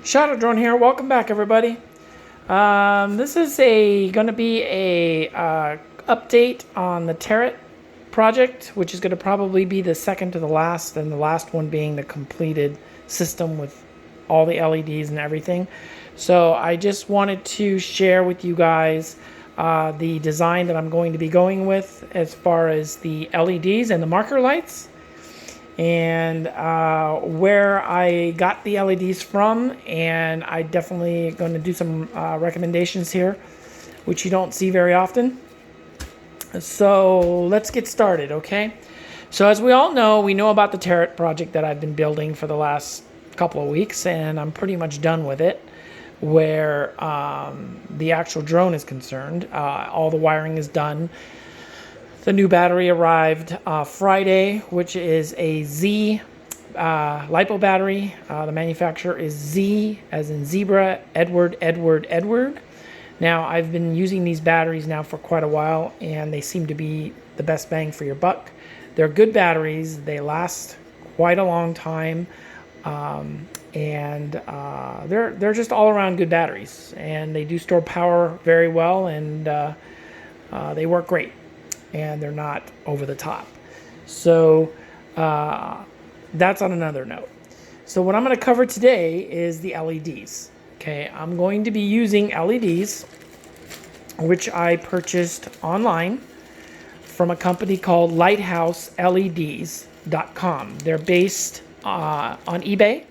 Shadow Drone here. Welcome back, everybody. This is going to be a update on the turret project, which is going to probably be the second to the last, and the last one being the completed system with all the LEDs and everything. So I just wanted to share with you guys the design that I'm going to be going with as far as the LEDs and the marker lights, and where I got the LEDs from, and I definitely going to do some recommendations here, which you don't see very often. So let's get started, okay? So as we all know, we know about the turret project that I've been building for the last couple of weeks, and I'm pretty much done with it. Where the actual drone is concerned, all the wiring is done. The new battery arrived Friday, which is a Z LiPo battery. The manufacturer is Z, as in zebra, Edward, Edward, Edward. Now, I've been using these batteries now for quite a while, and they seem to be the best bang for your buck. They're good batteries. They last quite a long time, and they're just all-around good batteries. And they do store power very well, and they work great. And they're not over the top. So that's on another note. So what I'm going to cover today is the LEDs. Okay, I'm going to be using LEDs, which I purchased online from a company called LighthouseLEDs.com. They're based on eBay,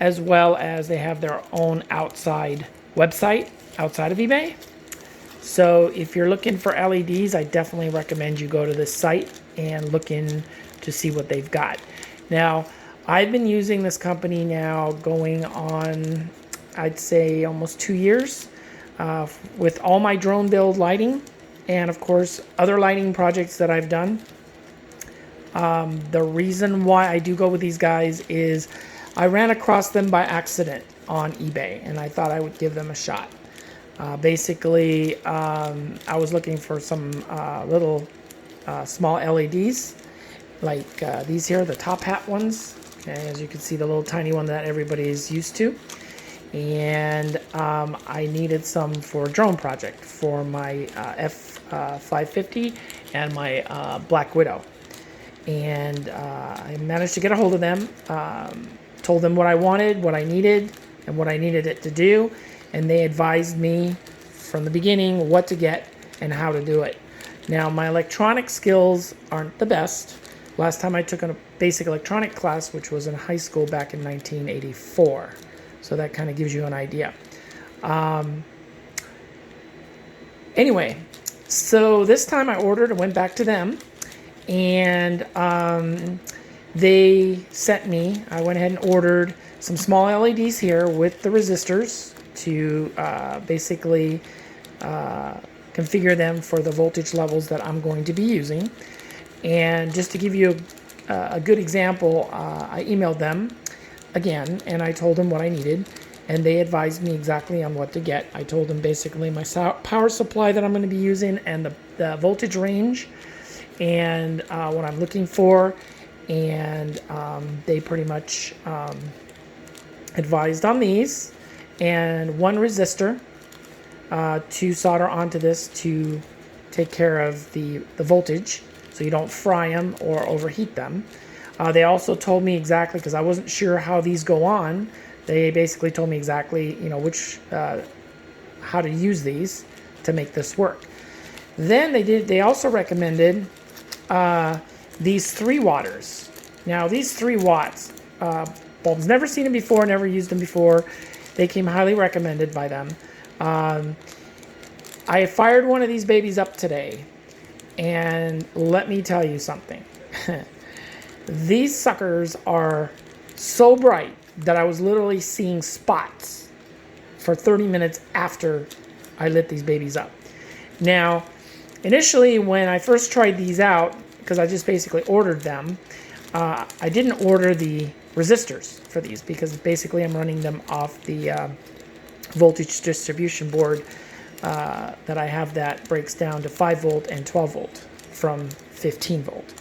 as well as they have their own outside website outside of eBay. So if you're looking for LEDs, I definitely recommend you go to this site and look in to see what they've got. Now, I've been using this company now going on, I'd say, almost 2 years with all my drone build lighting and, of course, other lighting projects that I've done. The reason why I do go with these guys is I ran across them by accident on eBay, and I thought I would give them a shot. Basically, I was looking for some little small LEDs, like these here, the top hat ones. Okay, as you can see, the little tiny one that everybody is used to. And I needed some for a drone project for my F550 and my Black Widow. And I managed to get a hold of them, told them what I wanted, what I needed, and what I needed it to do. And they advised me from the beginning what to get and how to do it. Now, my electronic skills aren't the best. Last time I took a basic electronic class, which was in high school back in 1984. So that kind of gives you an idea. Anyway, so this time I ordered and went back to them. And they sent me, I went ahead and ordered some small LEDs here with the resistors to basically configure them for the voltage levels that I'm going to be using. And just to give you a good example, I emailed them again and I told them what I needed, and they advised me exactly on what to get. I told them basically my power supply that I'm going to be using and the voltage range and what I'm looking for, and they pretty much advised on these. And one resistor to solder onto this to take care of the voltage so you don't fry them or overheat them. They also told me exactly, because I wasn't sure how these go on, they basically told me exactly, you know, which how to use these to make this work. Then they also recommended these 3 watters. Now these 3 watts bulbs, never seen them before, never used them before. They came highly recommended by them. I fired one of these babies up today, and let me tell you something. These suckers are so bright that I was literally seeing spots for 30 minutes after I lit these babies up. Now, initially when I first tried these out, because I just basically ordered them, I didn't order the resistors for these because basically I'm running them off the voltage distribution board that I have that breaks down to 5 volt and 12 volt from 15 volt.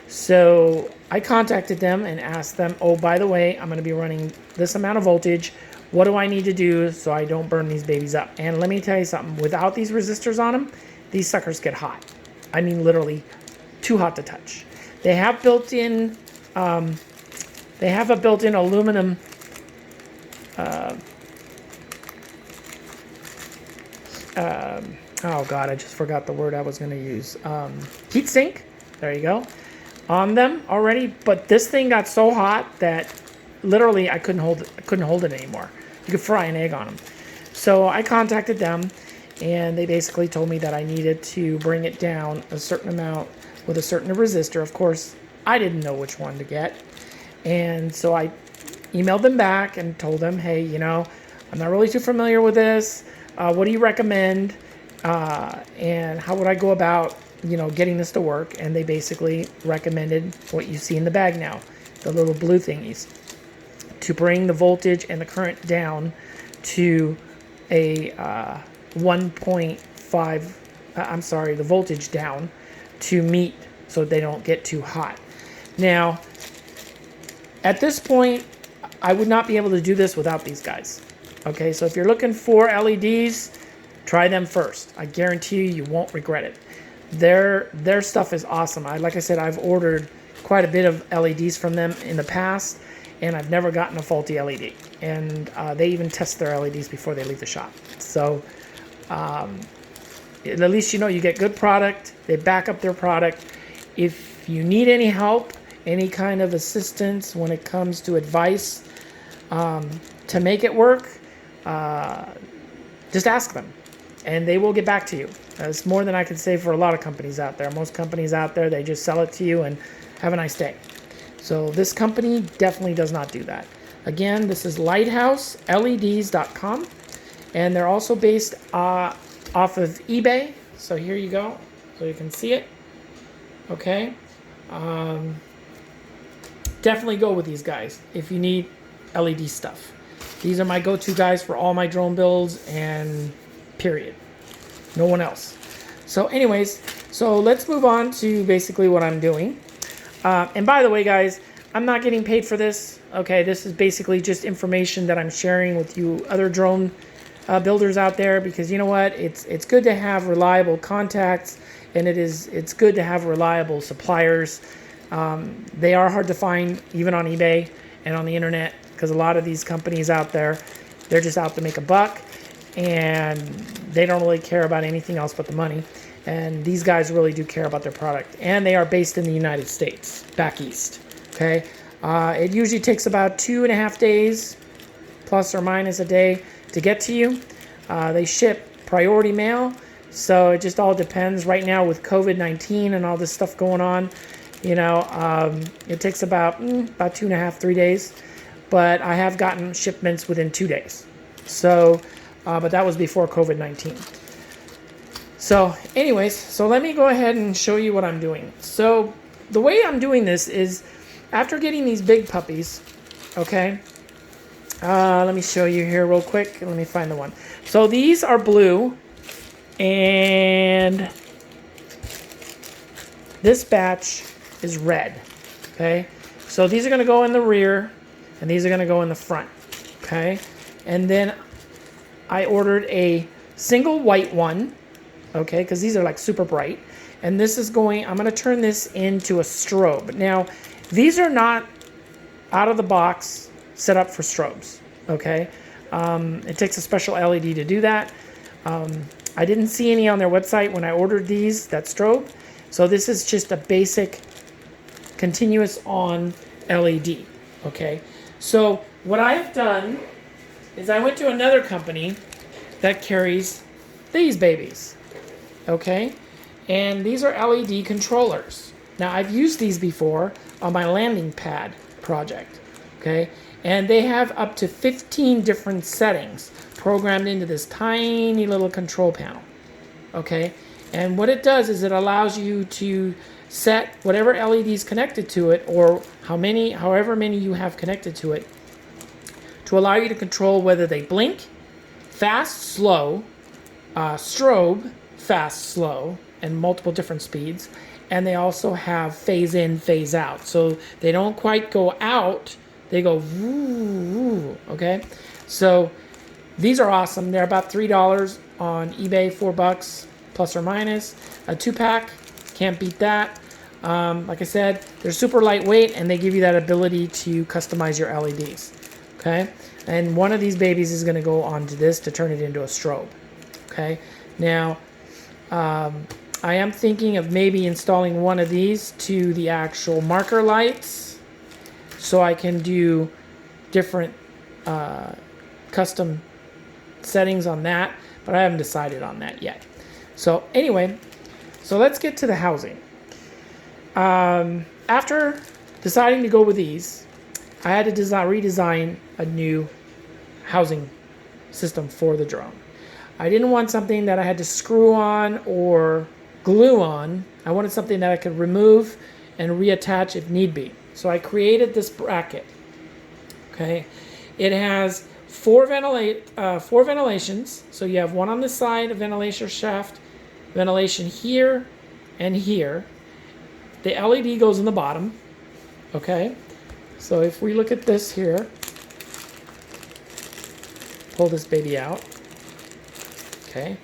So I contacted them and asked them, oh, by the way, I'm going to be running this amount of voltage What do I need to do so I don't burn these babies up? And let me tell you something, without these resistors on them, these suckers get hot. I mean, literally too hot to touch. They have built-in, they have a built-in aluminum oh God, I just forgot the word I was going to use. Heat sink. There you go. On them already, but this thing got so hot that literally I couldn't hold it anymore. You could fry an egg on them. So I contacted them, and they basically told me that I needed to bring it down a certain amount with a certain resistor. Of course, I didn't know which one to get, and so I emailed them back and told them, hey, you know, I'm not really too familiar with this. What do you recommend? And how would I go about, you know, getting this to work? And they basically recommended what you see in the bag now, the little blue thingies, to bring the voltage and the current down to a 1.5, I'm sorry, the voltage down to meet so they don't get too hot. Now, at this point, I would not be able to do this without these guys. Okay, so if you're looking for LEDs, try them first. I guarantee you won't regret it. Their stuff is awesome. Like I said, I've ordered quite a bit of LEDs from them in the past, and I've never gotten a faulty LED. And they even test their LEDs before they leave the shop. So at least you know you get good product. They back up their product. If you need any help, any kind of assistance when it comes to advice to make it work, just ask them, and they will get back to you. That's more than I can say for a lot of companies out there. Most companies out there, they just sell it to you and have a nice day. So this company definitely does not do that. Again, this is lighthouseleds.com, and they're also based off of eBay. So here you go, so you can see it. Okay. Definitely go with these guys if you need LED stuff. These are my go-to guys for all my drone builds, and period. No one else. So anyways, so let's move on to basically what I'm doing. And by the way, guys, I'm not getting paid for this. Okay, this is basically just information that I'm sharing with you other drone builders out there, because you know what? It's good to have reliable contacts, and it's good to have reliable suppliers. They are hard to find even on eBay and on the internet, because a lot of these companies out there, they're just out to make a buck, and they don't really care about anything else but the money. And these guys really do care about their product, and they are based in the United States, back east. Okay, it usually takes about 2.5 days, plus or minus a day, to get to you. They ship priority mail, so it just all depends. Right now with COVID-19 and all this stuff going on, you know, it takes about 2.5, 3 days. But I have gotten shipments within 2 days. So, but that was before COVID-19. So anyways, so let me go ahead and show you what I'm doing. So the way I'm doing this is, after getting these big puppies, okay, let me show you here real quick. Let me find the one. So these are blue, and this batch is red, okay? So these are gonna go in the rear, and these are going to go in the front, okay? And then I ordered a single white one, okay, because these are like super bright. And this is going, I'm going to turn this into a strobe. Now, these are not out of the box set up for strobes, okay? It takes a special LED to do that. I didn't see any on their website when I ordered these, that strobe. So this is just a basic continuous on LED, okay? So what I've done is I went to another company that carries these babies, okay? And these are LED controllers. Now, I've used these before on my landing pad project, okay? And they have up to 15 different settings programmed into this tiny little control panel, okay? And what it does is it allows you to set whatever LEDs connected to it, or however many you have connected to it, to allow you to control whether they blink, fast, slow, strobe, fast, slow, and multiple different speeds. And they also have phase in, phase out. So they don't quite go out They go woo, woo, okay? So these are awesome. They're about $3 on eBay, $4 plus or minus. A 2-pack, can't beat that. Like I said, they're super lightweight and they give you that ability to customize your LEDs, okay? And one of these babies is gonna go onto this to turn it into a strobe, okay? Now, I am thinking of maybe installing one of these to the actual marker lights so I can do different custom settings on that, but I haven't decided on that yet. So anyway, so let's get to the housing. After deciding to go with these, I had to redesign a new housing system for the drone. I didn't want something that I had to screw on or glue on. I wanted something that I could remove and reattach if need be. So I created this bracket. Okay, it has four ventilations. So you have one on this side, a ventilation shaft, ventilation here and here. The LED goes in the bottom. Okay, so if we look at this here, pull this baby out. Okay,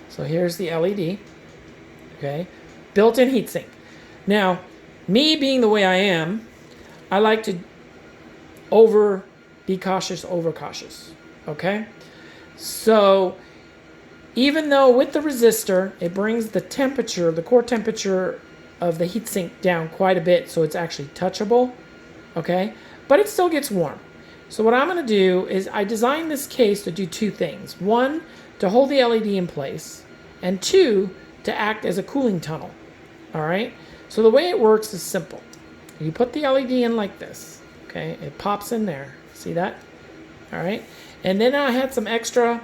so here's the LED. Okay, built-in heatsink. Now, me being the way I am, I like to be cautious, over cautious. Okay, so even though with the resistor, it brings the temperature, the core temperature of the heatsink down quite a bit, so it's actually touchable. Okay, but it still gets warm. So what I'm going to do is I designed this case to do two things. One, to hold the LED in place, and two, to act as a cooling tunnel. All right, so the way it works is simple. You put the LED in like this. Okay, it pops in there. See that? All right, and then I had some extra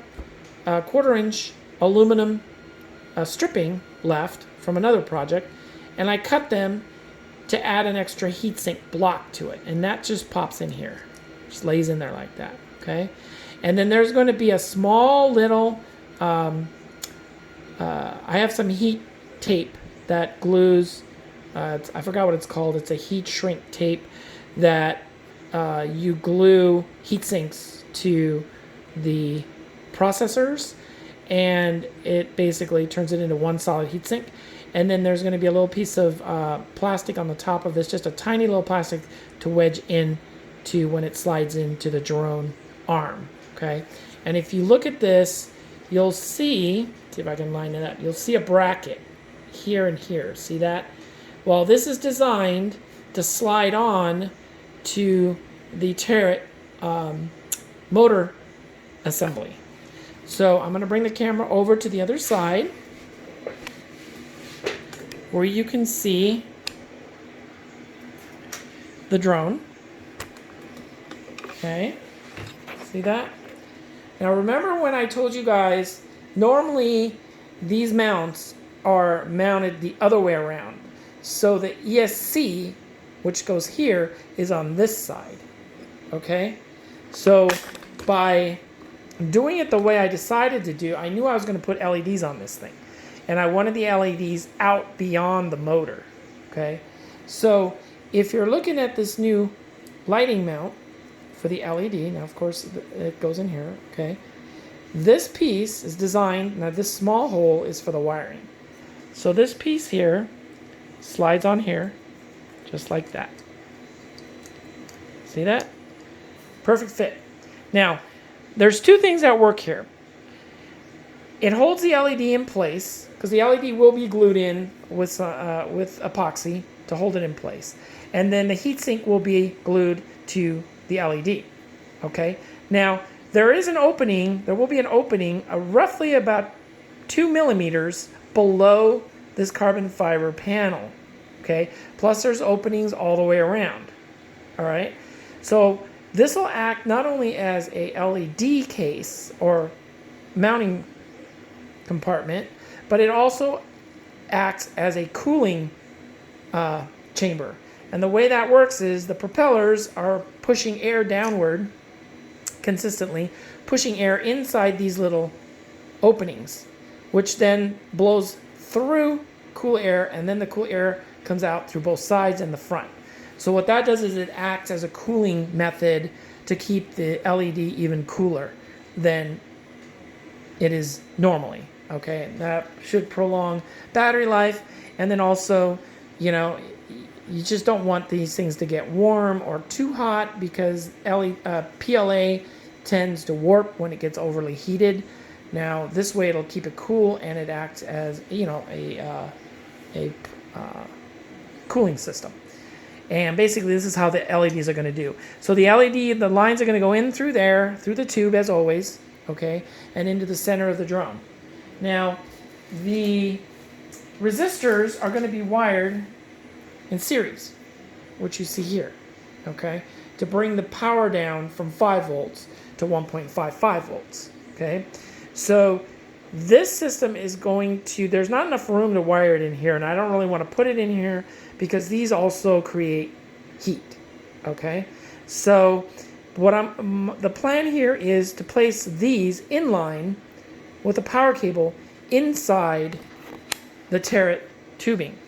1/4-inch aluminum stripping left from another project, and I cut them to add an extra heatsink block to it, and that just pops in here. Just lays in there like that, okay? And then there's going to be a small little, I have some heat tape that glues, I forgot what it's called. It's a heat shrink tape that you glue heat sinks to the processors, and it basically turns it into one solid heat sink. And then there's going to be a little piece of plastic on the top of this, just a tiny little plastic to wedge in to when it slides into the drone arm, okay? And if you look at this, you'll see if I can line it up, you'll see a bracket here and here. See that? Well, this is designed to slide on to the turret motor assembly. So I'm going to bring the camera over to the other side where you can see the drone. Okay, see that? Now remember when I told you guys, normally these mounts are mounted the other way around. So the ESC, which goes here, is on this side. Okay, so by doing it the way I decided to do, I knew I was going to put LEDs on this thing. And I wanted the LEDs out beyond the motor, okay? So if you're looking at this new lighting mount for the LED, now of course it goes in here, okay? This piece is designed, now this small hole is for the wiring. So this piece here slides on here, just like that. See that? Perfect fit. Now, there's two things that work here. It holds the LED in place, because the LED will be glued in with epoxy to hold it in place. And then the heatsink will be glued to the LED. Okay? Now, there is an opening, there will be an opening roughly about 2 millimeters below this carbon fiber panel. Okay? Plus there's openings all the way around. All right? So this will act not only as a LED case or mounting compartment, but it also acts as a cooling chamber. And the way that works is the propellers are pushing air downward consistently, pushing air inside these little openings, which then blows through cool air, and then the cool air comes out through both sides and the front. So what that does is it acts as a cooling method to keep the LED even cooler than it is normally. Okay, that should prolong battery life, and then also, you know, you just don't want these things to get warm or too hot because PLA tends to warp when it gets overly heated. Now this way it'll keep it cool, and it acts as, you know, a cooling system. And basically this is how the LEDs are going to do. So the the lines are going to go in through there, through the tube as always, okay, and into the center of the drone. Now the resistors are going to be wired in series, which you see here, okay, to bring the power down from 5 volts to 1.55 volts, okay. So this system is going to, there's not enough room to wire it in here, and I don't really want to put it in here because these also create heat, okay. So the plan here is to place these in line with a power cable inside the turret tubing,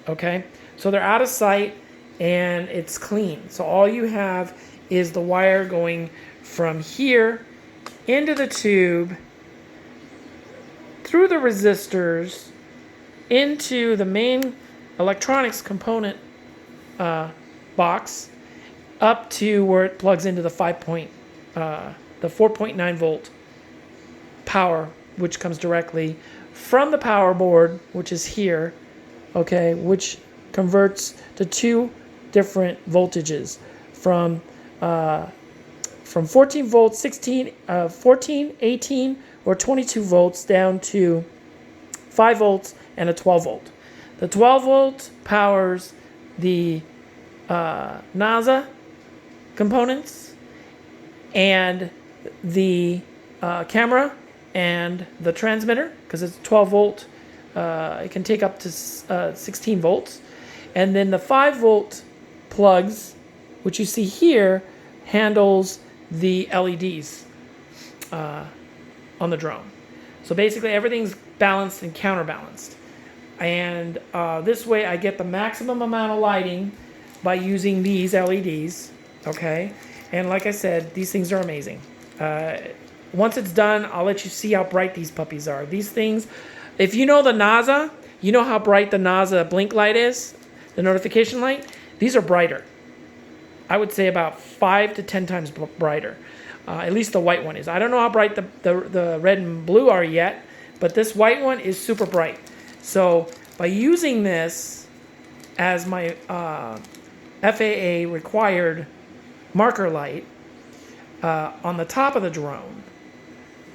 okay. So they're out of sight and it's clean. So all you have is the wire going from here into the tube, through the resistors, into the main electronics component box, up to where it plugs into the 4.9 volt power, which comes directly from the power board, which is here, okay, which converts to 2 different voltages from 14 volts, 14, 18, or 22 volts down to 5 volts and a 12 volt. The 12 volt powers the NASA components and the camera and the transmitter, because it's 12 volt. It can take up to 16 volts. And then the 5 volt plugs, which you see here, handles the LEDs on the drone. So basically everything's balanced and counterbalanced. And this way I get the maximum amount of lighting by using these LEDs, okay? And like I said, these things are amazing. Once it's done, I'll let you see how bright these puppies are. These things, if you know the NASA, you know how bright the NASA blink light is, the notification light? These are brighter. I would say about 5 to 10 times brighter. At least the white one is. I don't know how bright the red and blue are yet, but this white one is super bright. So by using this as my FAA required marker light on the top of the drone,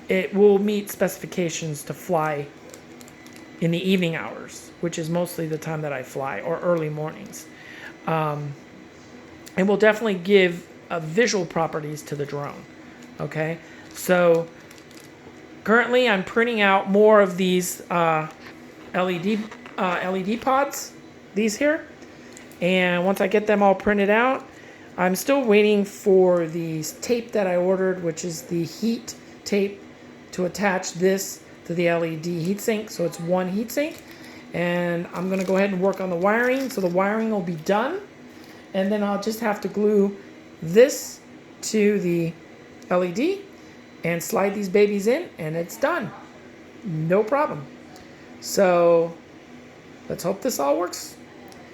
it will meet specifications to fly in the evening hours, which is mostly the time that I fly, or early mornings. It will definitely give visual properties to the drone. Okay, so currently I'm printing out more of these LED pods, these here, and once I get them all printed out, I'm still waiting for the tape that I ordered, which is the heat tape to attach this to the LED heatsink, so it's one heatsink. And I'm going to go ahead and work on the wiring, so the wiring will be done, and then I'll just have to glue this to the LED and slide these babies in, and it's done. No problem. So let's hope this all works.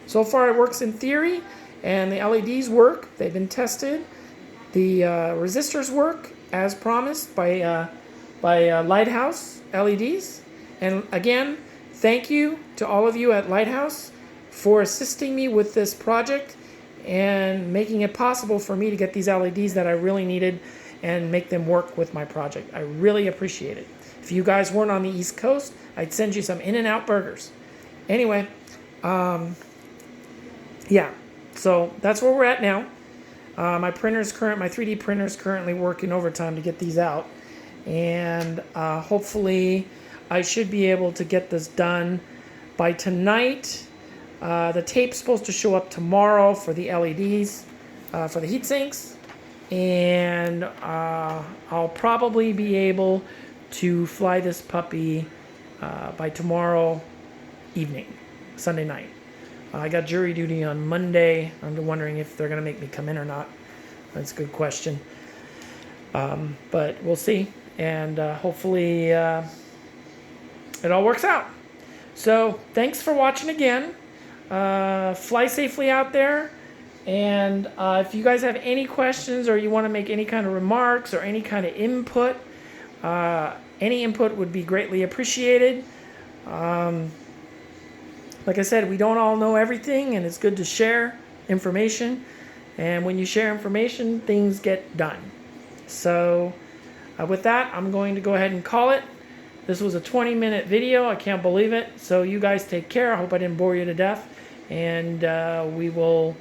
So far it works in theory, and the LEDs work. They've been tested. The resistors work as promised by Lighthouse LEDs. And again, thank you to all of you at Lighthouse for assisting me with this project and making it possible for me to get these LEDs that I really needed and make them work with my project. I really appreciate it. If you guys weren't on the East Coast, I'd send you some In-N-Out burgers. Anyway, yeah, so that's where we're at now. My 3D printer is currently working overtime to get these out. And hopefully I should be able to get this done by tonight. The tape's supposed to show up tomorrow for the LEDs, for the heat sinks. And I'll probably be able to fly this puppy by tomorrow evening, Sunday night. I got jury duty on Monday. I'm wondering if they're going to make me come in or not. That's a good question. But we'll see. And hopefully it all works out. So thanks for watching again. Fly safely out there. And if you guys have any questions or you want to make any kind of remarks or any kind of input, any input would be greatly appreciated. Like I said, we don't all know everything, and it's good to share information. And when you share information, things get done. So with that, I'm going to go ahead and call it. This was a 20-minute video. I can't believe it. So you guys take care. I hope I didn't bore you to death. And we will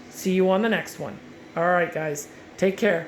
see you on the next one. All right, guys. Take care.